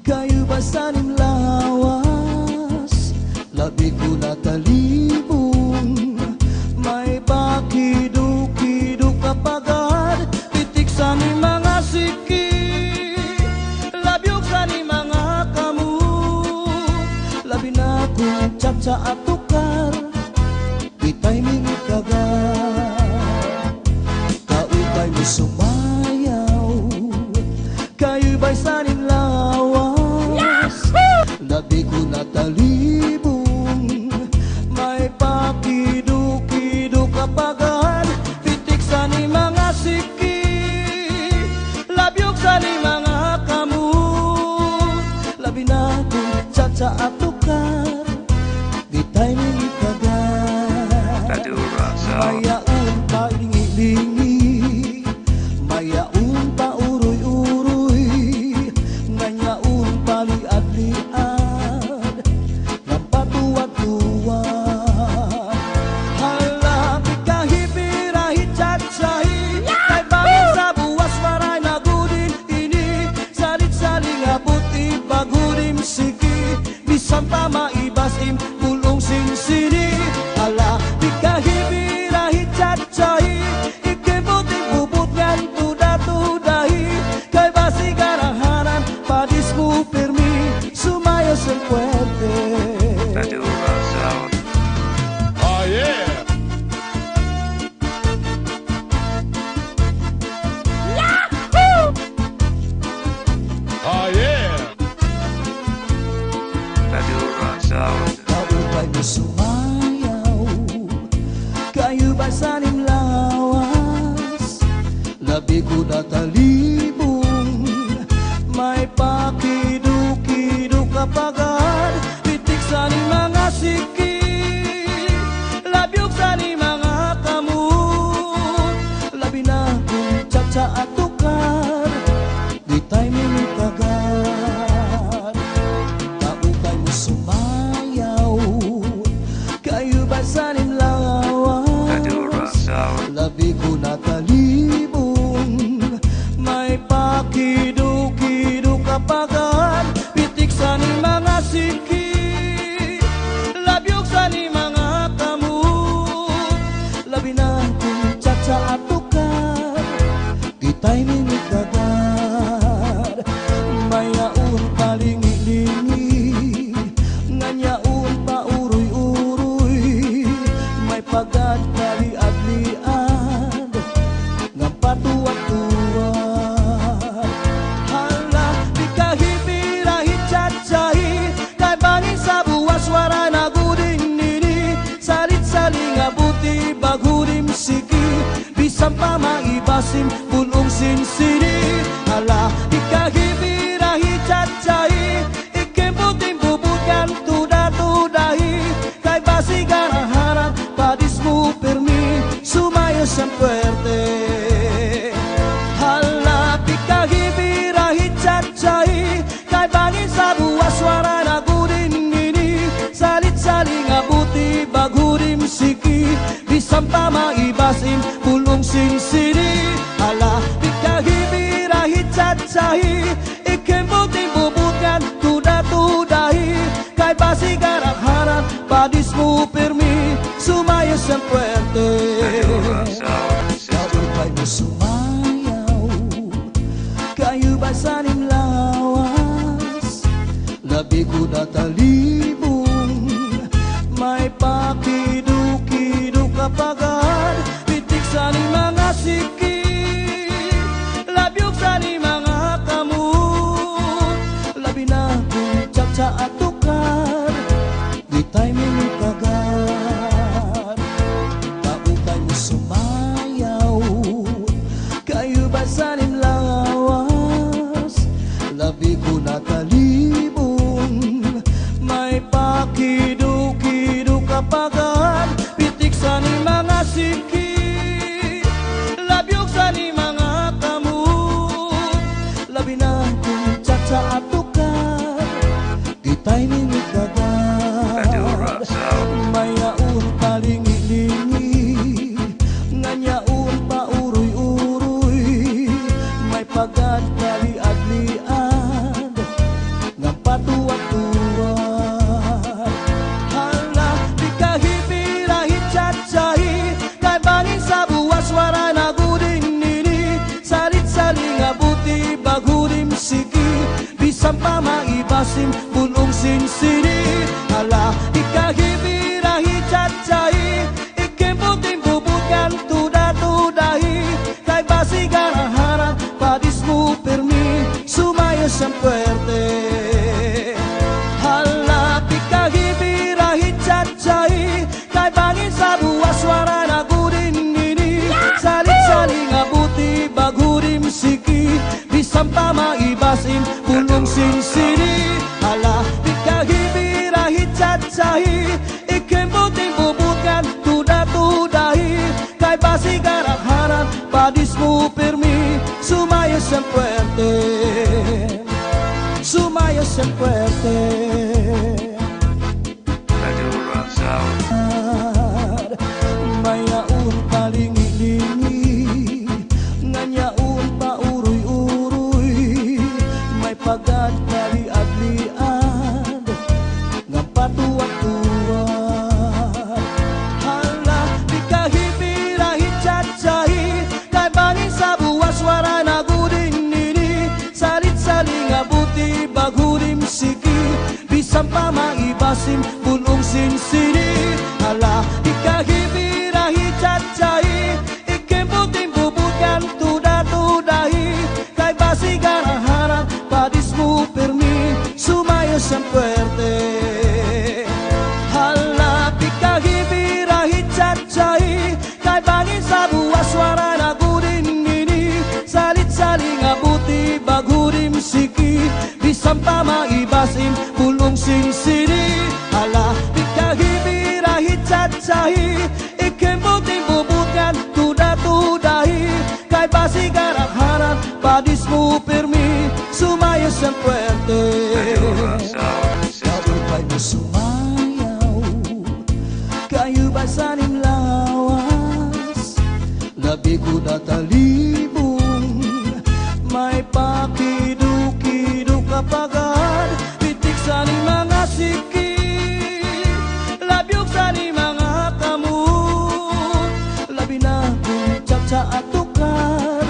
kayu basanim lawas, labi ko natalibong, may pakiduk-kiduk kapagad, pitik sa ni mga siki, labyog sa ni mga kamu, labi na kong tsatsa at tukar, bitay mingit kagad, kaupay mo sumayaw, kayu basanim lawas, labi ko natalibong, may pakiduk-kiduk kapagad, pitik sa ni mga siki, labyog sa ni mga kamu, labi na kong tsatsa at tukar, bitay mingit kagad, mayaon pa lingi-lingi, mayaon pa uroy-uroy, ngayaon pa liad-liad, ng patuwa-tuwa. Hala, pikahipirahi tsatsahi, kay bangin sa buwas maray na gudin ini, salit-saling abot ibagurim siki, bisan pa maibasim pulong sinsini. Hala, pikahipirahi tsatsahi, ikibuting bubut ngan tuda-tudahi, kay basi garahanan padis mo pirmi, sumayo sa puwede. Oh yeah! Oh yeah! Kaupay mo sumayaw, kayu basanim lawas, labi ko natalibong, may pakiduk-kiduk kapagad, pitik sa ni mga siki, labyog sa ni mga kamu, labi na kong tsatsa at tukar, bitay mingit kagad, kaupay mo sumayaw, kayu basanim lawas, labi ko natalibong, may pakiduk-kiduk kapagad, pitik sa ni mga siki, labyog sa ni mga kamu, labi na kong tsatsa at tukar, bitay mingit kagad, mayaon pa lingi-lingi, ngayaon pa uroy-uroy, may pagad kaliad-liad, ng patuwa-tuwa. Hala, pikahipirahi tsatsahi, kay bangin sa buwas wara na gudin nini, salit-saling abuti bagurim siki, bisan pa maibasim pulong sinsini. Hala, pikahipirahi tsatsahi, ikibuting bubugan tuda-tudahi, kay basi garahanan padis mo pirmi, sumayo sa puwerte. Hala, pikahipirahi tsatsahi, kay bangin sa buwas wara na gudin nini, salit-saling abuti bagurim siki, bisan pa maibasim pulong sinsini. Hala, pikahipirahi tsatsahi, ikibuting bubugan tuda-tudahi, kay basi garahanan padis mo pirmi, sumayo sa puwerte. Kaupay mo sumayaw, kayu basanim lawas, labi ko natalibong, may pakiduk-kiduk kapagad, pitik sa ni mga siki, labyog sa ni mga kamu, labi na kong tsatsa at tukar, bitay mingit kagad, kaupay mo sumayaw, kayu basanim lawas, labi ko natalibong, may pakiduk-kiduk kapagad, pitik sa ni mga siki, labyog sa ni mga kamu, labi na kong tsatsa at tukar, bitay mingit kagad, mayaon pa lingi-lingi, ngayaon pa uroy-uroy, may pagad kaliad-liad, bisan pa maibasim bulong sinsiri. Ala ikahibirahi cacai ikemputin bubukan tuda-tudahi kay basi garaharan padismu permi sumaya sempuerte. Ala ikahibirahi cacai kay bangin sa buwas suara nagudin ini saling-saling abuti bagurim siki bisan pa maibasim bulong sinsiri. Ala ikahibirahi cacai ikemputin bubukan tuda-tudahi kay basi garaharan padismu permi sumaya sempuerte sumaya sempuerte. Mayaun paling ilingi nganyaun pa uruy-uruy may pagad kali adlian ngampatuan-tuan. Hala ikahibirahi cacai kay bangin sa buwas suara nagudin ini salit-saling abuti bagurim siki bisan pa maibasim bulong sinsiri. Hala ikahibirahi cacai ikemputin bubukan tuda-tudahi kay basi garaharan padismu permi sumaya sempuerte. Hala ikahibirahi cacai kay bangin sa buwas suara nagudin ini salit-saling abuti bagurim siki bisan pa maibasim bulong sinsiri. Hala ikahibirahi cacai ikemputin bubukan tuda-tudahi kay basi garaharan padismu permi sumaya sempuerte. Kabukay mo sumayaw kayo basanin lawas labi ko natalibong may pakidu-kidu kapagan pitik sa ni mga siki labyog sa ni mga kamot labi na kung tsak-tsa at tukar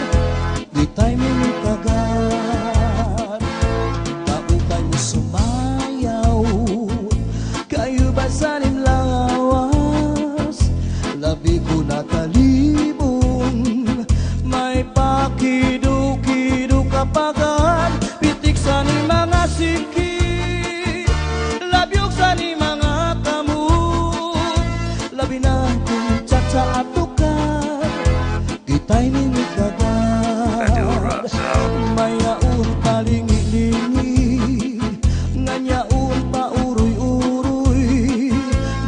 di tayo minitagan. Kabukay mo sumayaw kayo basanin lawas labi ko natalibong may pakidu-kidu kapagan pitik sa ni mga siki labyog sa ni mga kamot labi na kung tsak-tsa at tukar di tayo minitagan. Mayaun paling ilingi nganyaun pa uruy-uruy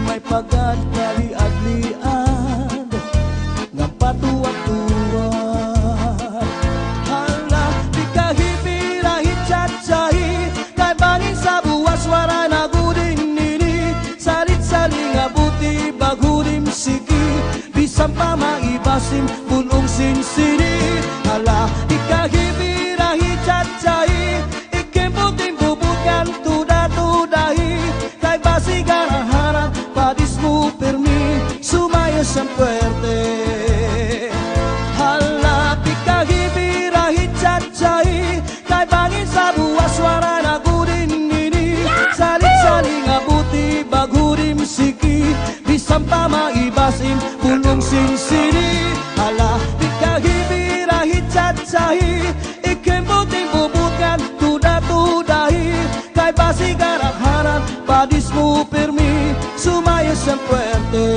may pagad kali adlian ngampatuan-tuan. Hala ikahibirahi cacai kay bangin sa buwas suara nagudin ini salit-saling abuti bagurim siki bisan pa maibasim bulong sinsiri. Hala ikahibirahi cacai ikemputin bubukan tuda-tudahi kay basi garaharan padismu permi sumaya sempuerte. Hala ikahibirahi cacai kay bangin sa buwas suara nagudin ini salit-saling abuti bagurim siki bisan pa maibasim bulong sinsiri. Hala ikahibirahi cacai ikemputin bubukan tuda-tudahi kay basi garaharan padismu permi sumaya sempuerte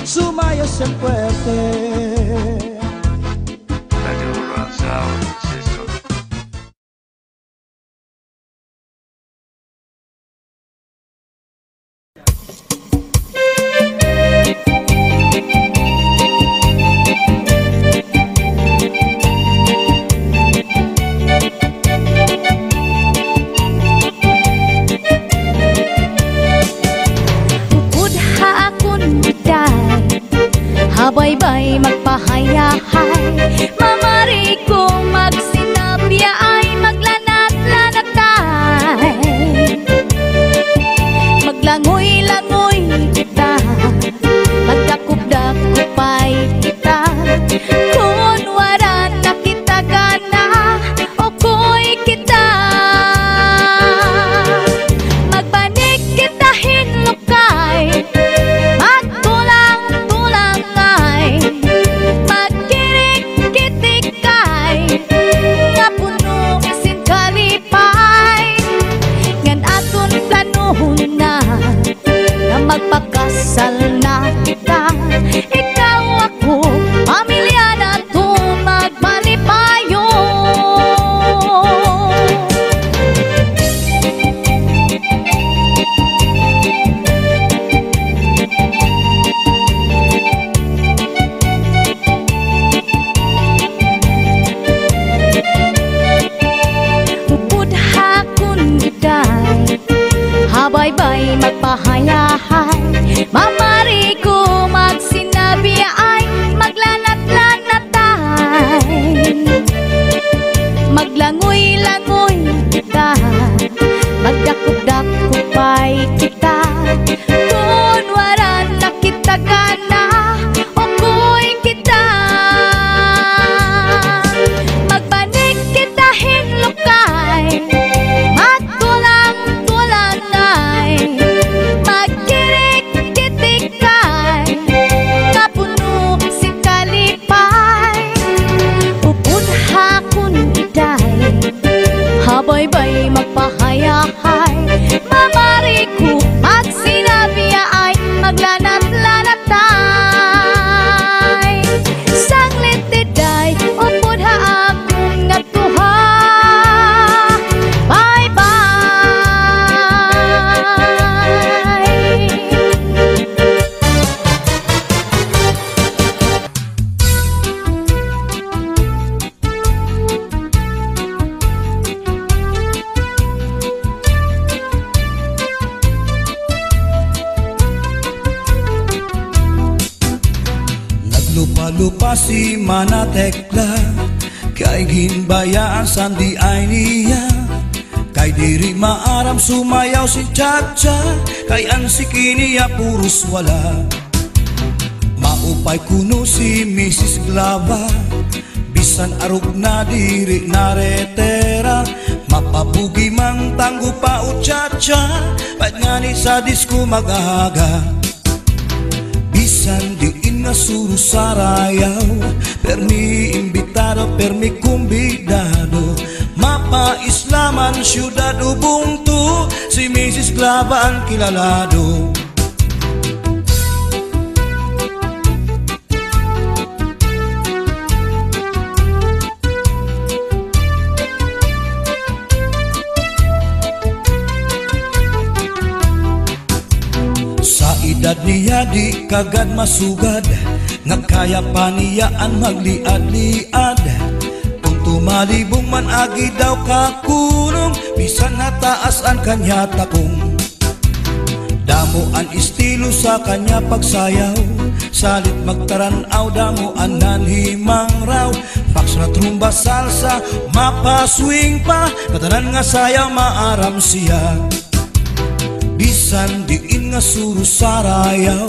sumaya sempuerte. Bye-bye magpahaya Habay-bay magpahayahay, mamari ko magsinabi ay maglanat-lanatay. Maglangoy-langoy kita, magdakop-dakopay kita. Kung waran nakita ka na, okoy kita. Magbanig kita hinlukay, magkulang-kulangay, magkirik-kitikay, kapuno si kalipay. Upod hakon iday, habay-bay magpahayahay, mamari ko magsinabi ay maglanat-lanatay. Sanglit iday, upod haakon nga tuha, bye-bye. Naglupa-lupa si Manatekla, kay ginbayaan sandi ay niya. Kay diri maaram sumayaw si Chacha, kay ansiki niya puros wala. Maupay kuno si Mrs. Glava, bisan arug na diri naretera. Mapabugi mang tanggo pa o Chacha, pait nga ni sa disco magaga. Bisan diin nga suru sarayaw, permi imbitado, permi kumbidado. Mapa Islaman syudad ubungtu, si Mrs. Glava ang kilalado. Sa edad niya di kagad masugad, nga kaya pa niya ang magliad-liad. Kung tumalibong man agi daw kakunong, bisan nataas ang kanya takong. Damo ang estilo sa kanya pagsayaw, salit magtaranaw, damo ang nanhimang raw. Fax na trumba salsa, mapaswing pa, katanan nga sayaw maaram siya. Bisan diin nga suru sarayaw,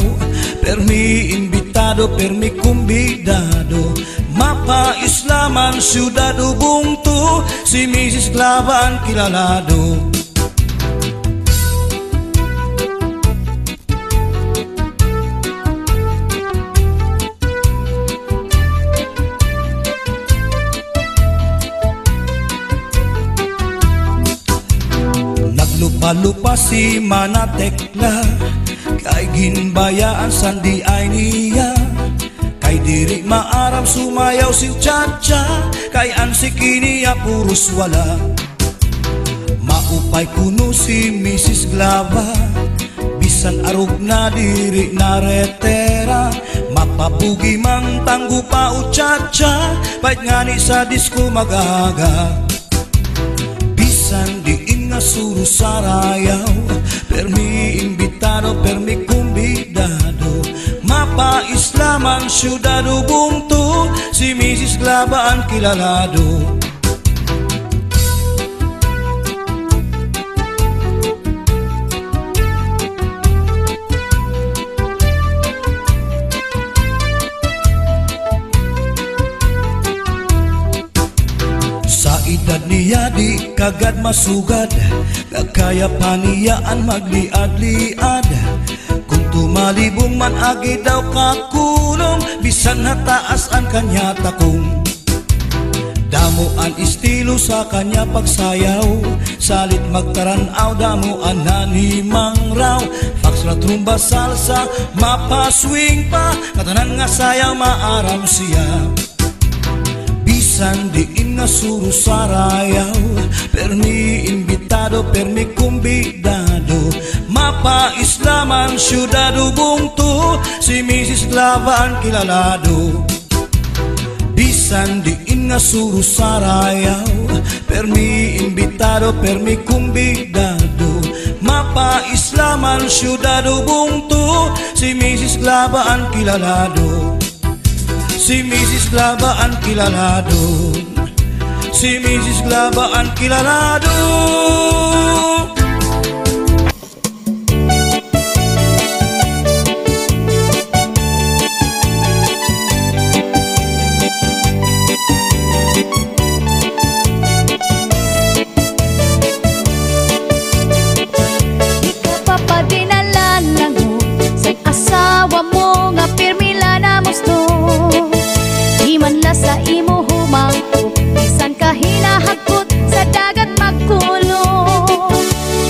permi imbitado, permi kumbidado. Mapa Islaman syudad ubungtu, si Mrs. Glava ang kilalado. Naglupa-lupa si Manatekla, kay ginbayaan sandi ay niya. Kay diri maaram sumayaw si Chacha, kay ansiki niya puros wala. Maupay kuno si Mrs. Glava, bisan arug na diri naretera. Mapabugi mang tanggo pa o Chacha, pait nga ni sa disco magaga. Bisan diin nga suru sarayaw, permi imbitado, permi kumbidado. Mapa Islaman syudad ubungtu, si Mrs. Glava ang kilalado. Sa edad niya di kagad masugad, nga kaya pa niya ang magliad-liad. Kung tumalibong man agi daw kakulong, bisan nataas ang kanya takong. Damo ang estilo sa kanya pagsayaw, salit magtaranaw, damo ang nanhimang raw. Fax na trumba salsa, mapaswing pa, katanan nga sayaw maaram siya. Bisan diin nga suru sarayaw, permi imbitado, permi kumbidado. Mapa Islaman syudad ubungtu, si Mrs. Glava ang kilalado. Bisan diin nga suru sarayaw, permi imbitado, permi kumbidado. Mapaislaman syudado bungtu, si Mrs. Glabaan kilalado, si Mrs. Glabaan kilalado, si Mrs. Glabaan kilalado. Asawa mo nga pirmila na musto, di man la sa imo humangkot, bisan ka hinahagkot sa dagat magkulong.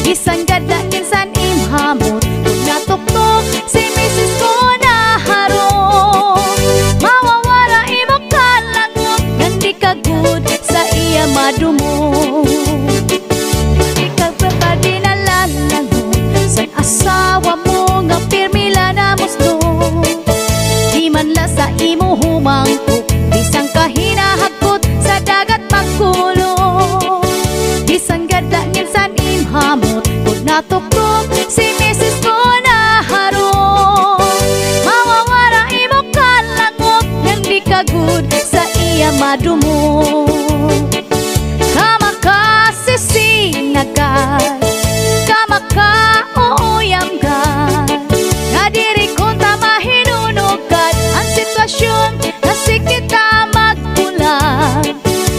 Bisan gada kinsan imhamot, kung natuktok si Mrs. ko naharong. Mawawara imo kalangot, ngan di ka good sa iya madumo. Di ka pa dinalalangot sa asawa mo nga pirmila na musto, di man la sa imo humangkot, bisan ka hinahagkot sa dagat magkulong. Bisan gada nginsan imhamot, kung natuktok si Mrs. ko naharong. Mawawara imo kalangot, nang di ka good sa iya madumo. Kamakasisinagan, kamakauyam ka, nga diri ko ta mahinunugad ang sitwasyon na si kita magpulang.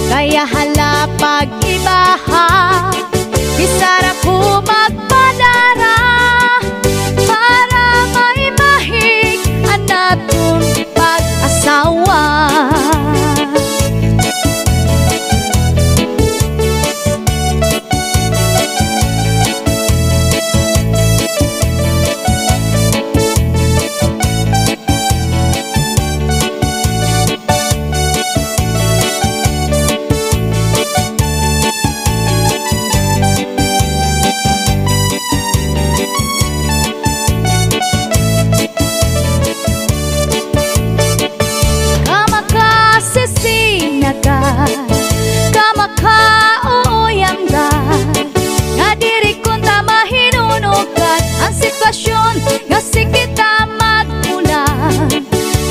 Kaya hala pag-ibaha, bisara ko magpadara, para maimahig ang natong pag-asawa. Kamakauyam ka, nga diri ko ta mahinunugad ang sitwasyon nga si kita magpulang.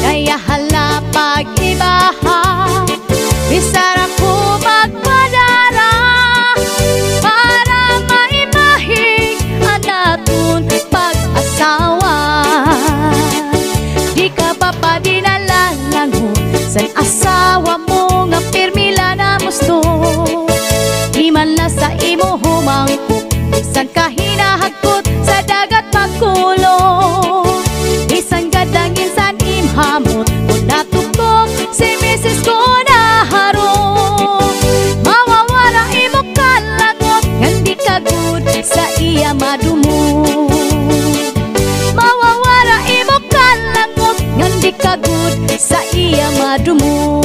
Kaya hala pag-ibaha, bisara ko magpadara, para maimahig ang natong pag-asawa. Di ka pa pa dinalalangot sa asawa mo nga pirmila na musto, di man la sa imo humangkot, bisan ka hinahagkot sa dagat magkulong. Bisan gadang insan imhamot, kung natuktok si Mrs. ko naharong. Mawawala imo kalangot, ngan di ka good sa iya madumo. Mawawala imo kalangot, ngan di ka good sa iya madumo.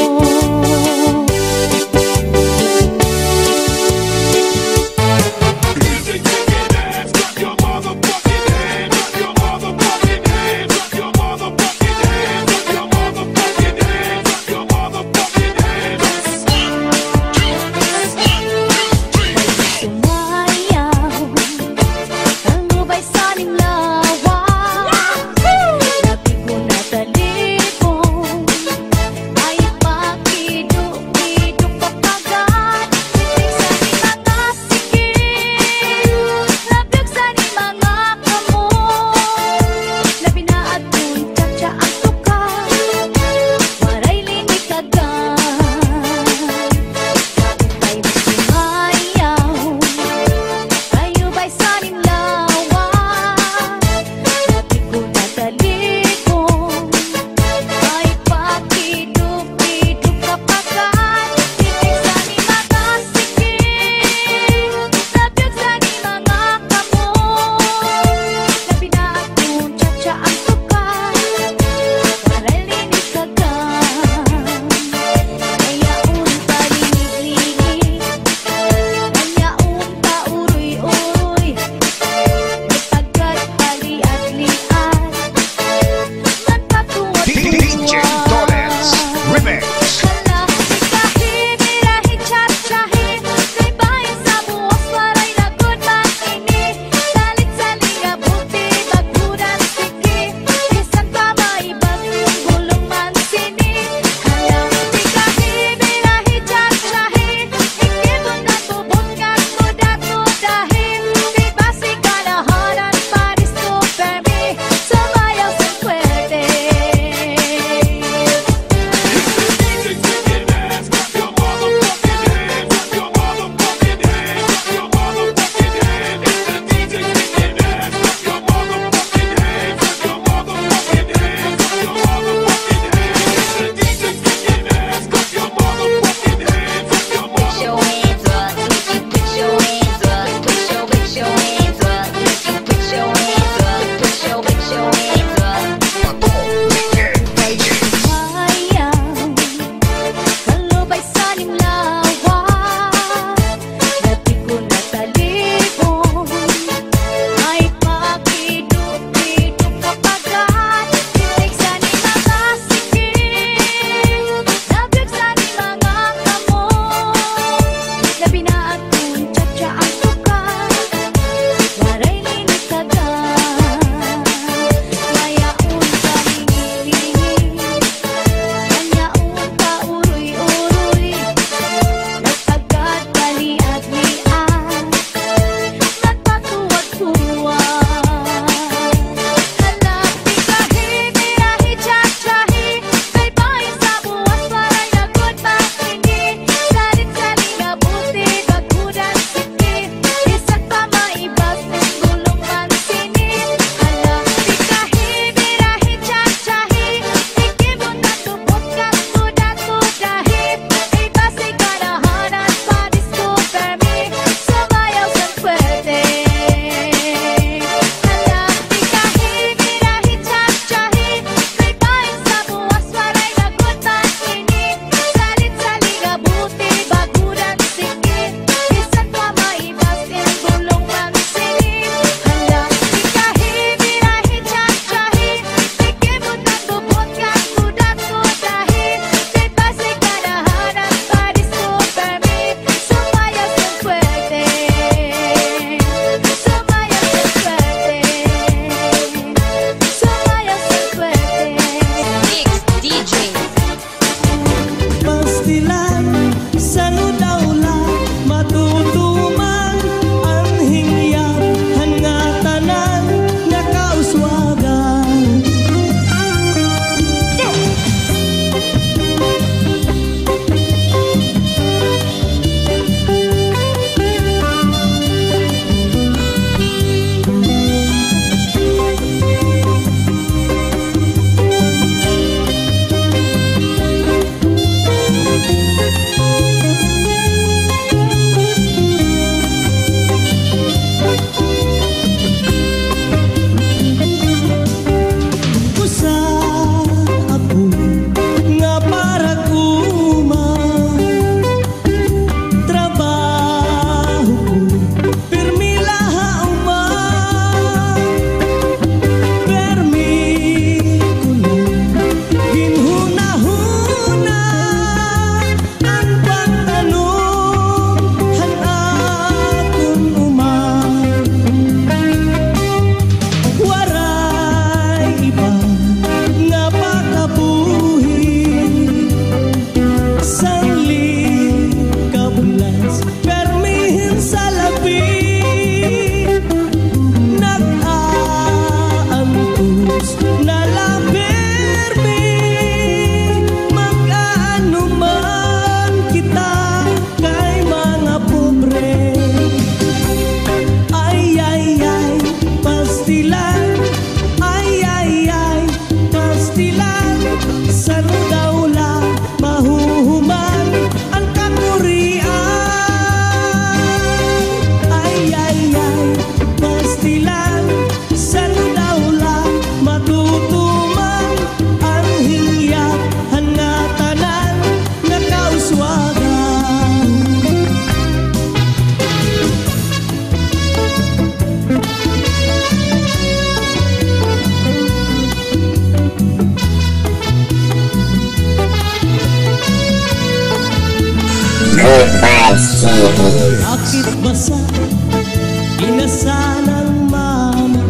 Pinasa ng mama.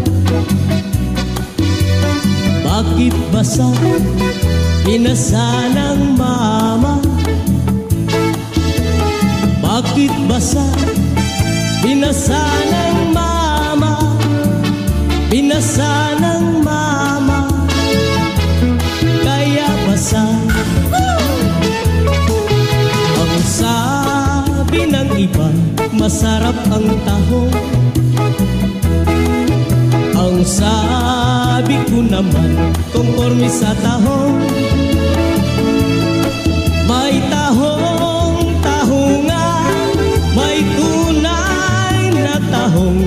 Bakit basa? Pinasa ng mama. Bakit basa? Pinasa ng mama. Pinasa ng mama. Kaya basa. Ang sabi ng iba, masarap ang tahong. Ang sabi ko naman, konforme sa tahong. May tahong, tahungan, may tunay na tahong.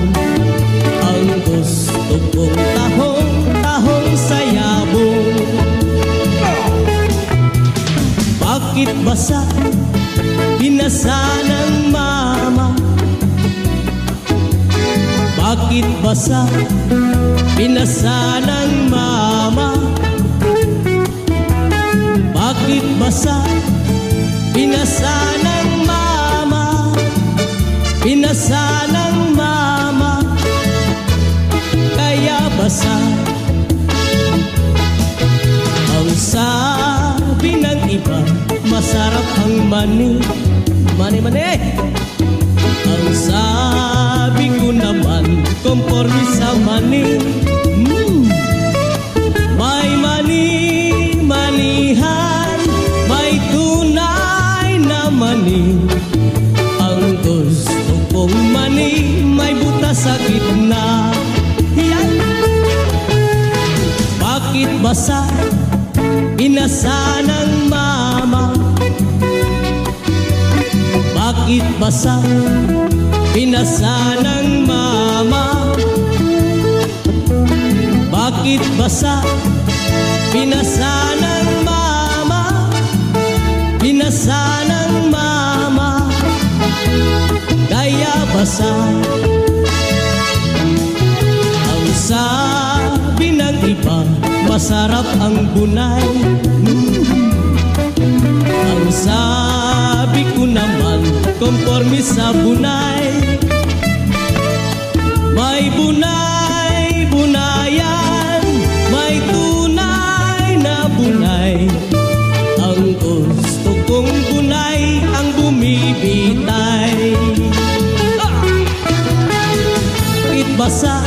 Ang gusto kong tahong, tahong sayabong. Bakit basa? Pinasa ng mama. Bakit basa? Pinasa ng mama. Bakit basa? Pinasa ng mama. Pinasa ng mama. Kaya basa. Ang sabi ng iba, masarap ang mani. Mani-mani. Ang sabi ko naman, konforme sa mani. May mani-manihan, may tunay na mani. Ang gusto kong mani, may butas sa gitna. Yan. Bakit basa? Pinasa ng mama. Bakit basa? Pinasa ng mama. Bakit basa? Pinasa ng mama. Pinasa ng mama. Kaya basa. Ang sabi ng iba, masarap ang bunay. Ang sabi ko naman, konforme sa bunay. May bunay, bunayan, may tunay na bunay. Ang gusto kong bunay, ang bumibitay. Bakit basa?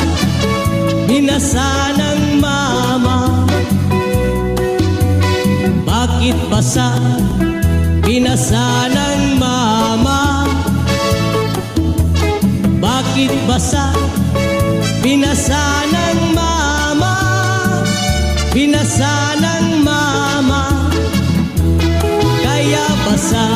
Binasa ng mama. Bakit basa? Binasa ng mama. Bakit basa? Binasa ng mama. Binasa ng mama. Kaya basa.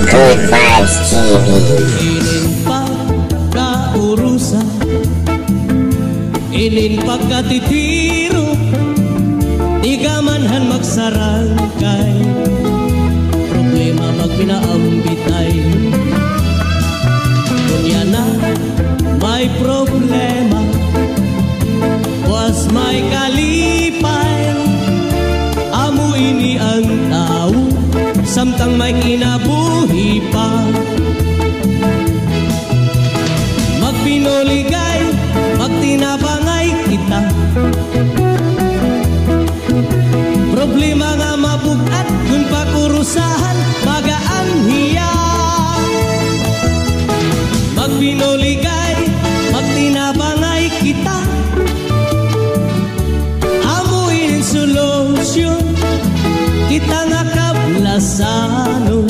Good Vibes TV. Inin pagkaurusa, inin pagkatitiro, di ka manhan magsarangkay, problema magpinaambitay. Kunya na may problema, was may kalipay, amo ini ang tao, samtang may kinabuhi pa. Magpinoligay, magtinabangay kita, problema nga mabugat, kung pakurusahan, magaan hiya. Magpinoligay, magtinabangay kita, amuin solusyon, kita nga kablasano.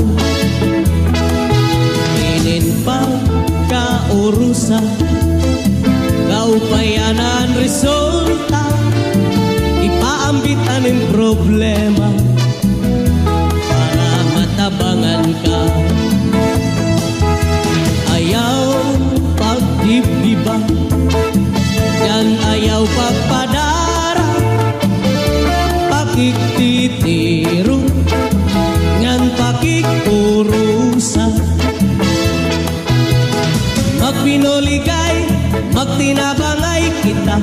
Inin pagkaurusa, kaupayanan resulta, ipaambitan ng problema para matabangan ka. Ayaw magpinuligay, magtinabangay kita.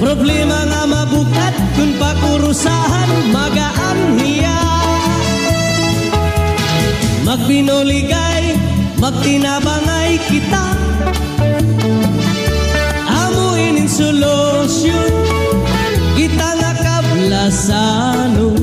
Problema nga mabukat, kung pakurusahan, magaan niya. Magpinuligay, magtinabangay kita. Amuinin solusyon, kita nga kablasano.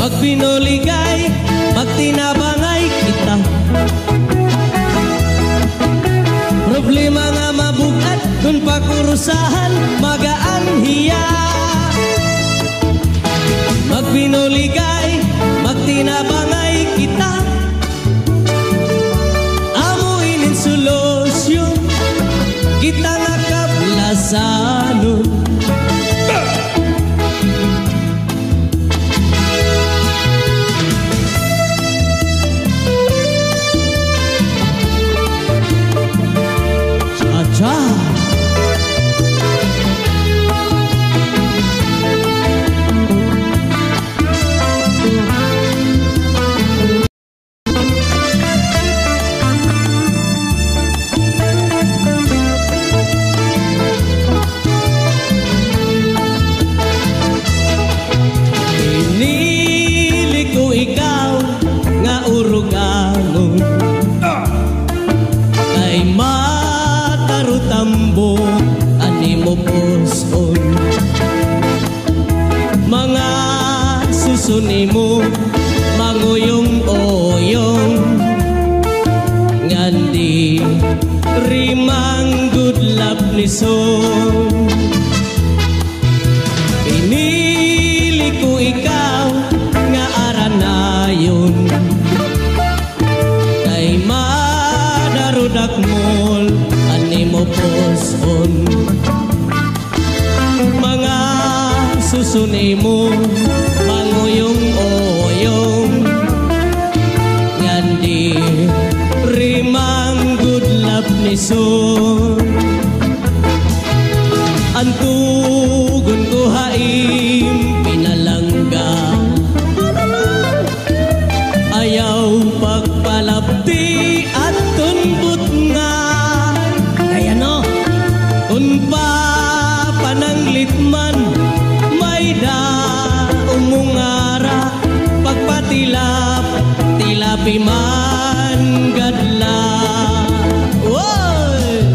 Magpinuligay, magtinabangay kita. Problema nga mabukat, kung pakurusahan, magaan hiya. Magpinuligay, magtinabangay kita. Amuinin solusyon, kita nga kablasano. Sunimo manguyong-oyong ngandi rimang gudlap ni son. Pinili ko ikaw nga aranayon, kay madarudak mol animo poson. Mga susunimo manguyong-oyong ngandi rimang gudlap ni son. Antugon ko haim pinalangga, ayaw pagpalapti at tunbut nga. Kaya no, kung pa pananglit man may da umungara, pagpatilap tilapi man gadla. Woy!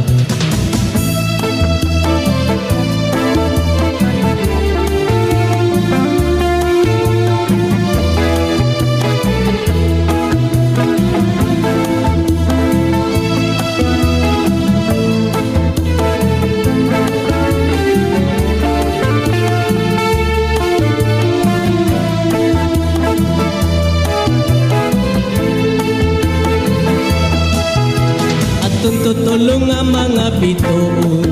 Tutulong ang mga bituon,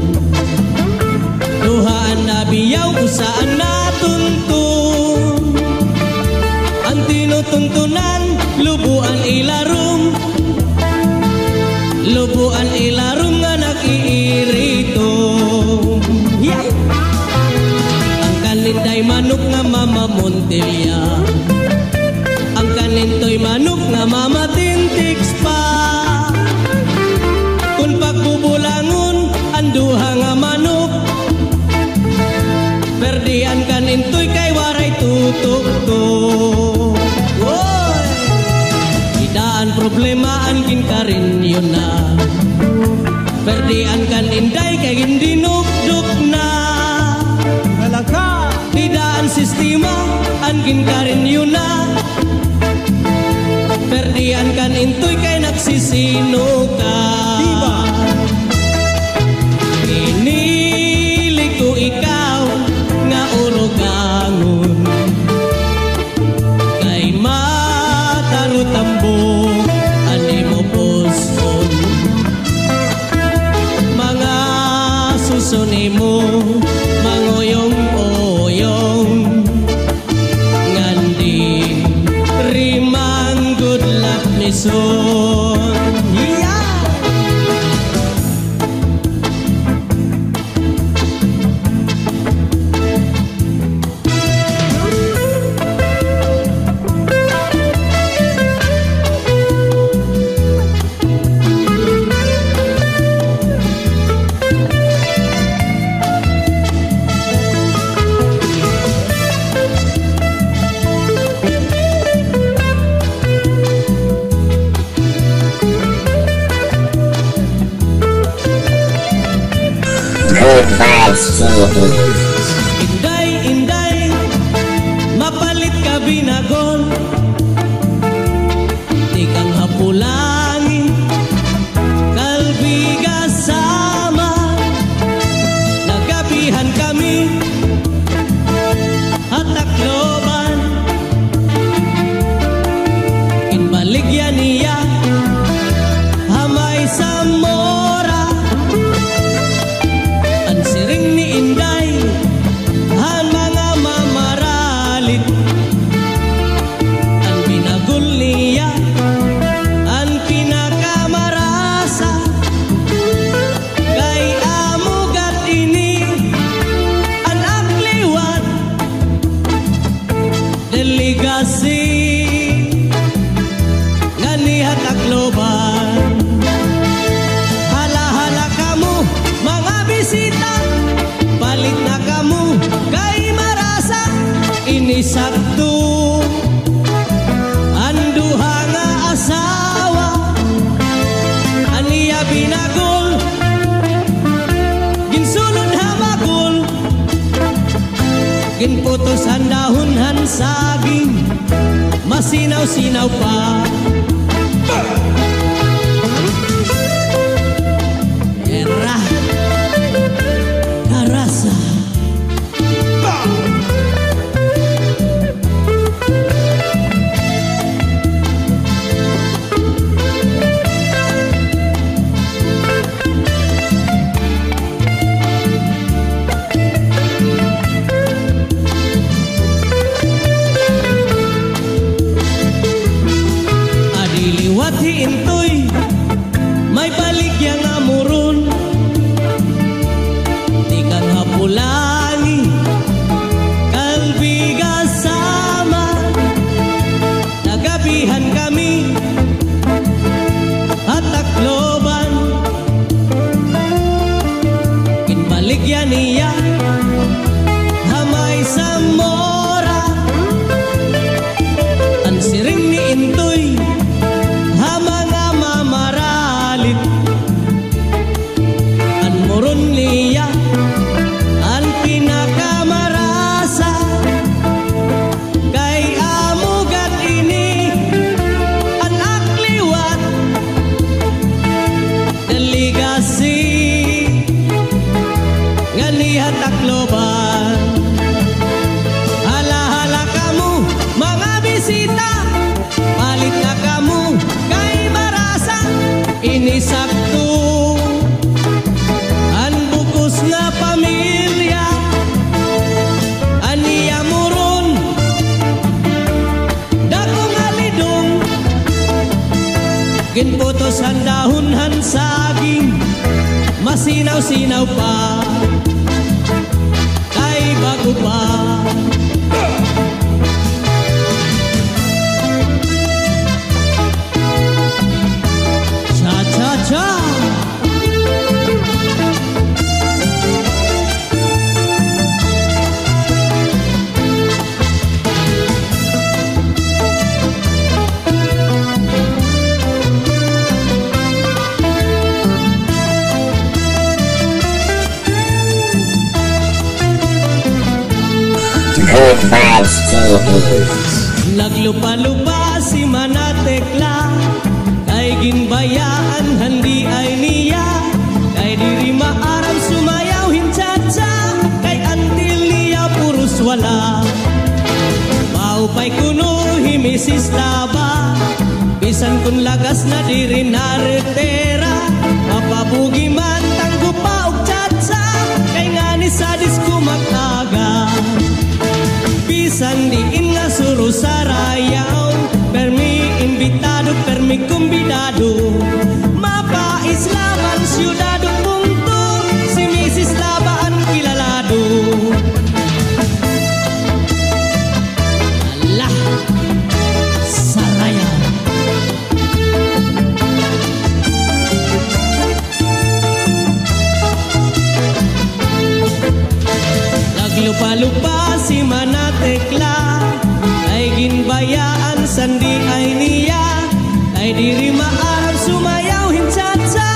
duhaan na biyaw usaan na tuntun. Ang tinutuntunan, lubuan ilarum, lubuan ilarum nga nag-iirito. Yeah. Ang kaninday manok nga mama Montelia, ang kanintoy manok nga mama Tintix pa. Kung pagbubulangon, anduha nga manok, perdian kanintoy kay waray tutok-tok. Idaan problema angkin ka rin yun na, perdian kaninday kay hindi nukduk na. Idaan sistema angkin ka rin yun na, perdian kanintoy kay nagsisino ka. Pinili ko ikaw nga urugangon, kay ison. Yeah. Good Vibes TV. Inday, inday, mapalit ka binagon. Di kang hapulangi, kalbiga sama. Nagabihan kami, hatakloban. Inbaligyan niya, hamay sa mora. Ang siring ni Inday, han mga mamaralit. Ang binagul niya, ang pinakamarasa. Kay amugat ini, ang akliwat, delegasi, ganihat akloban. Hala-hala kamu, mga bisita, palit na kamu, kay marasa, inisakto. Anduha nga asawa, aniya binagol, ginsulod hamagol, ginputos ang dahon saging, masinaw-sinaw pa. Era karasa. Adiliwat hiintoy, may baligya nga murun. Di kang hapulangi, kalbiga sama. Nagabihan kami, hatakloban. Kinbaligyan niya, hamay sa mora. Ang siring ni Intoy, mga mamaralit. Ang moron niya, ang pinakamarasa. Kay amugat ini, ang akliwat, delegasi, ganihat akloban. Hala-hala kamu, mga bisita, palit na kamu, kay marasa, inisakto. Ang bukos nga pamilya, aniya muron, dakong alidong, ginputos ang dahon saging, masinaw-sinaw pa, kay bago pa. Cha-cha-cha. Good Vibes TV. Naglupa-lupa si Manatekla, kay ginbayaan handi ay niya. Kay diri maaram sumayaw hinchacha, kay antil niya puros wala. Maupay kuno himisis laba, bisan kun lagas na diri naretera. Mapabugi man tanggo pa og chacha, kay ngani sadis kumakaga. Bisan diin nga suru sarayaw, permi in imbitado permi kumbidado mapaislaman siyudado punto si Mrs. Labaan kilalado. Alah, saraya. Naglupa-lupa si Manatekla ay ginbayaan sandi ay niya ay diri maarap sumayaw hinsatsa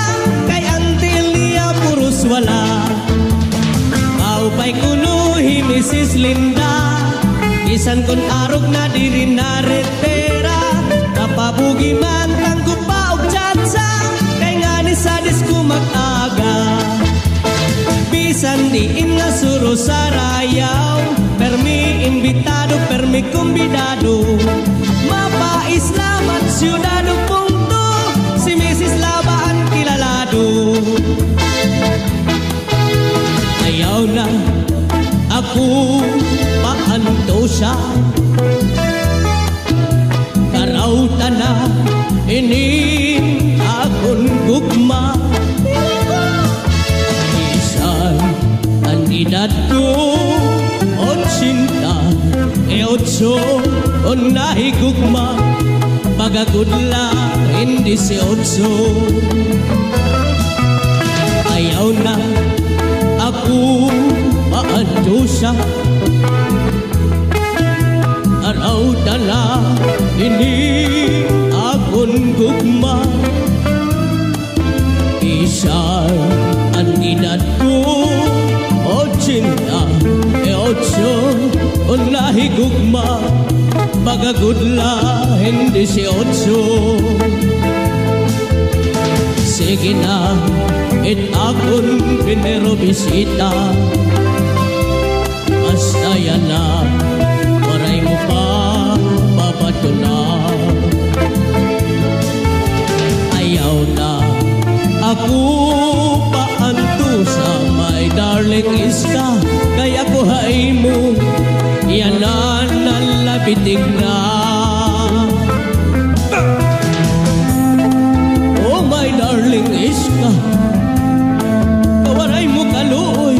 kay antil niya puros wala. Maupay kunuhi Mrs. Linda isan kon arog na diri naretera napabugi man tangko pa og tsatsa kay ngani sadis ko mag-aga. Bisan diin nga suro sa rayaw permi imbitado permi kumbidado mapaislamat siyudado punto si Mrs. Labaan kilalado. Ayaw na ako paanto siya karauta na inin akon gugma isan kandidat ko cinta eotso onahi gugma pagagudla hindi si otso. Ayaw na ako paanto siya araw tala ini akon gugma isay anidad ko o cinta eotso onahi gugma pagagudla hindi si otso. Sige na it akon pinero bisita basta yan na waray mo pa babato na. Ayaw na ako paanto sa my darling iska kaya ko hay mo yanan nalabitig na. Oh my darling iska kawaray mo kaluoy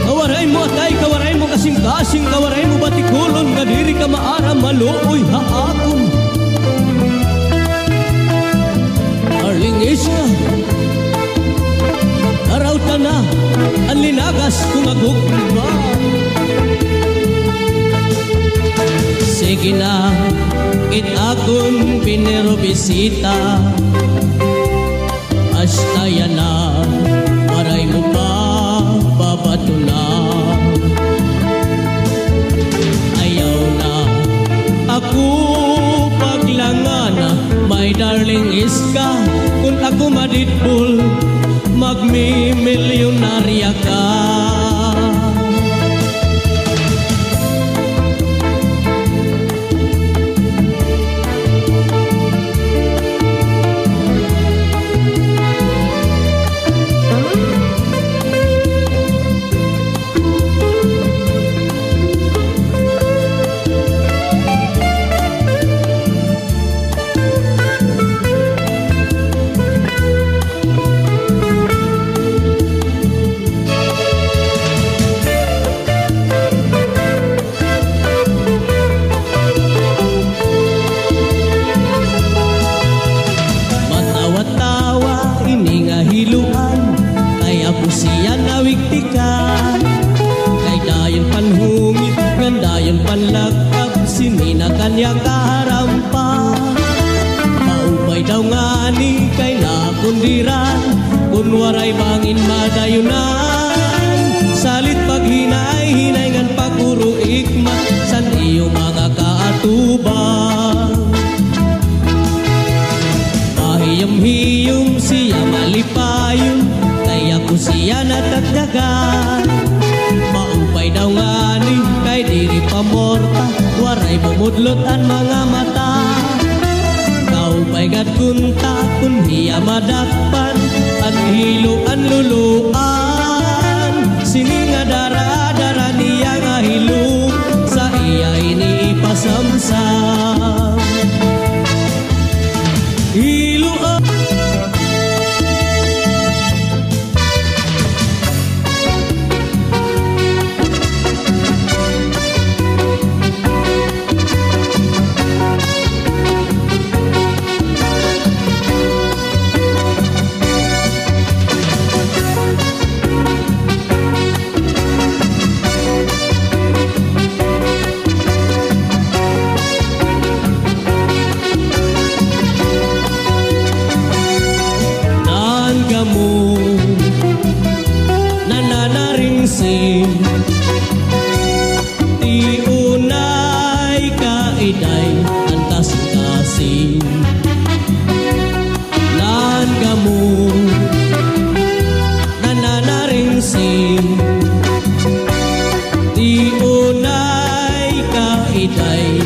kawaray mo atay kawaray mo kasing-kasing kawaray mo batikulon kadiri ka maara maluoy haakon. Darling iska araw ta na ang linagas kung agugma. Sige na it akon pinero bisita hasta yan na waray mo pa babato na. Ayaw na ako paglangana my darling iska kung ako maditbul magmi-milyonarya ka. Kanya kaharampa maupay daw nga ni kay nakundiran kun waray bangin madayunan salit paghinay-hinay ngan paguro ikmat san iyo mga kaatubang. Mahiyom-hiyom siya malipayon kaya ko siya natagdagan maupay daw nga ni kay diri pamorta waray bumudlotan mga mata. Kaupay gat kunta kun hiya madakpan at hiluan luluan sininga dara-dara niya nga hilo sa iya ini ipasamsam.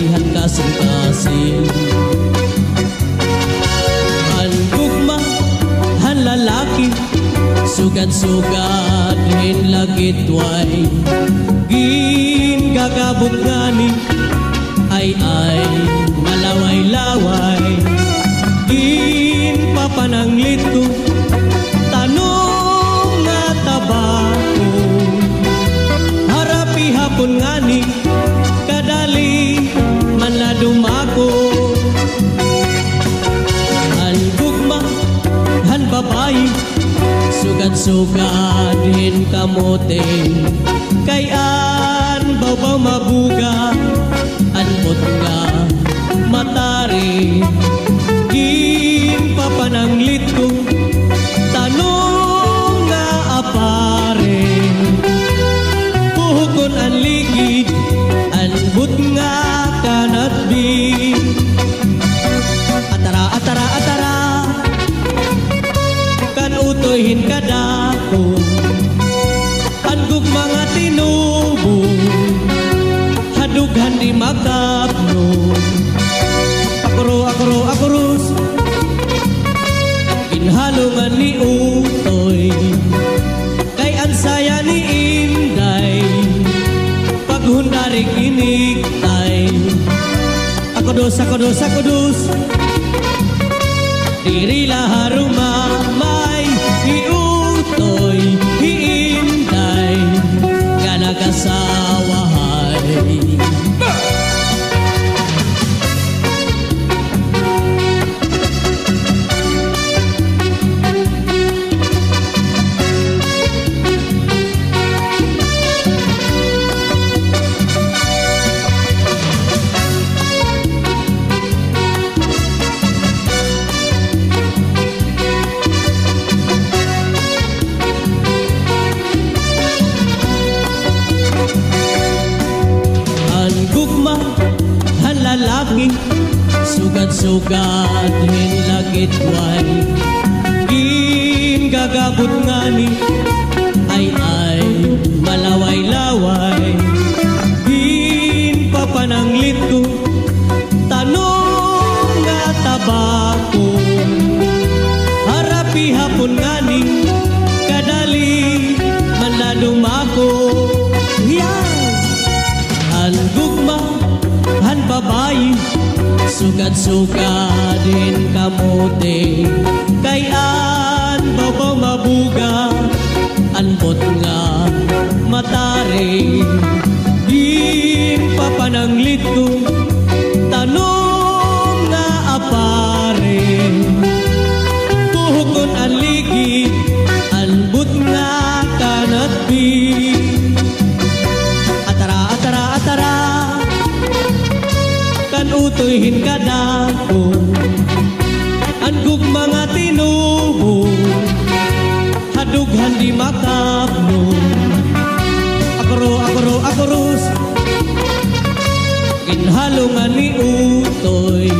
han kasing-kasing. Han gugma, han lalaki, sugad-sugad hin lagitway. Gin gagabot gani, ay malaway-laway. Gin papananglit ko, tanong nga tabako. Harapi hapon ngani, kadali man la dumako. Han gugma, han babayi, sugad-sugad hin kamote. Kayan baw mabuga, anpot nga matari. Gin papananglit ko, tanong nga apare. Puhukon ang ligid, anbut nga kanatbi. Atara, atara, atara, kan utoyhin kadako. Angkog mga tinubo, hadughan di makapno. Akuro, akurus, inhalungan ni utoy. Kay ansaya ni Inday, paghundarik inigtay. Akudos, akudos, akudos, diri laharumamay. Iutoy, Inday, ganagasawahay. Sugad-sugad hin lagitway. Gin gagabot ngani, ay malaway-laway. Gin papananglit ko, tanong nga tabako. Harapi hapon ngani, kadali man la dumako. Han gugma, han babayi, sugad-sugad din kamote. Kayan babaw mabuga, anbot nga matari. Din papananglit ko, tanong nga apare. Puhukon ang ligid, anbot nga kanatbi. Atara, atara, atara, kan utoyhin kadako. Angkog mga tinubo, hadughan di makapno. Akuro, akuro, akurus, inhalungan ni utoy.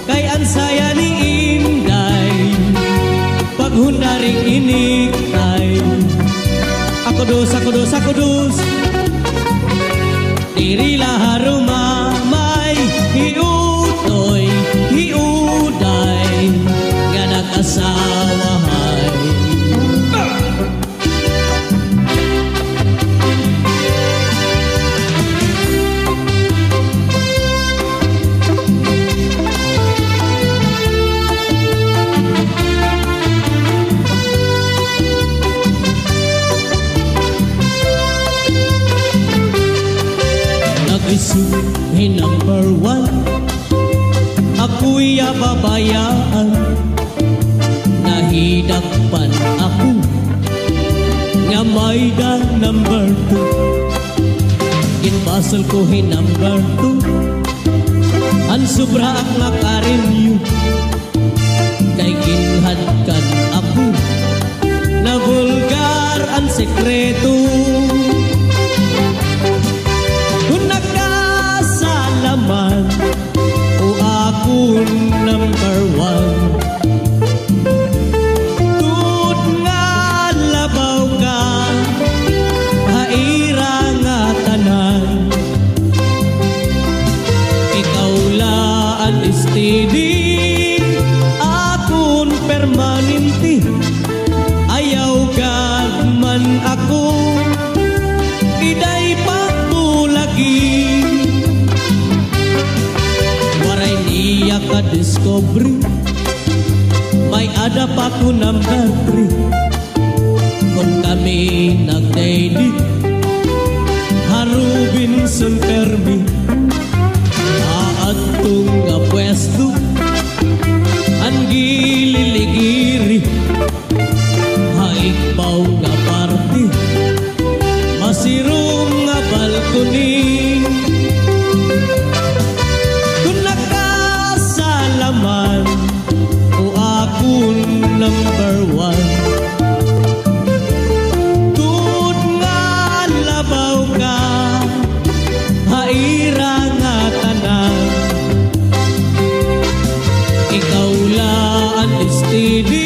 Kay ansaya ni Inday, paghundaring inigtay. Akudos, akudos, akudos, diri laharumamay. Hiutoy, hiuday, nga nag-asawahay. Nag-isuhi number one, ako'y babayaan. Nahidakpan ako, nga may da number two. Inbasal ko number two, ang sobra ang nakarimyo. Kay ginhadkan ako, na vulgar ang sekreto. Kung nagkasalaman, o ako number one. Tut nga labaw ka, haira nga tanan. an istidin akun permanente ayaw gagman ako iday pagpulagi waray niya ka-discovery may ada pa ko number 3 kung kami nag-date Harubinson Fermi aatong nga pwesto ang gililigiri haigpaw nga party masirong nga balkoni kung nakasalaman o akong number 1 haira nga tanan ikaw lang istili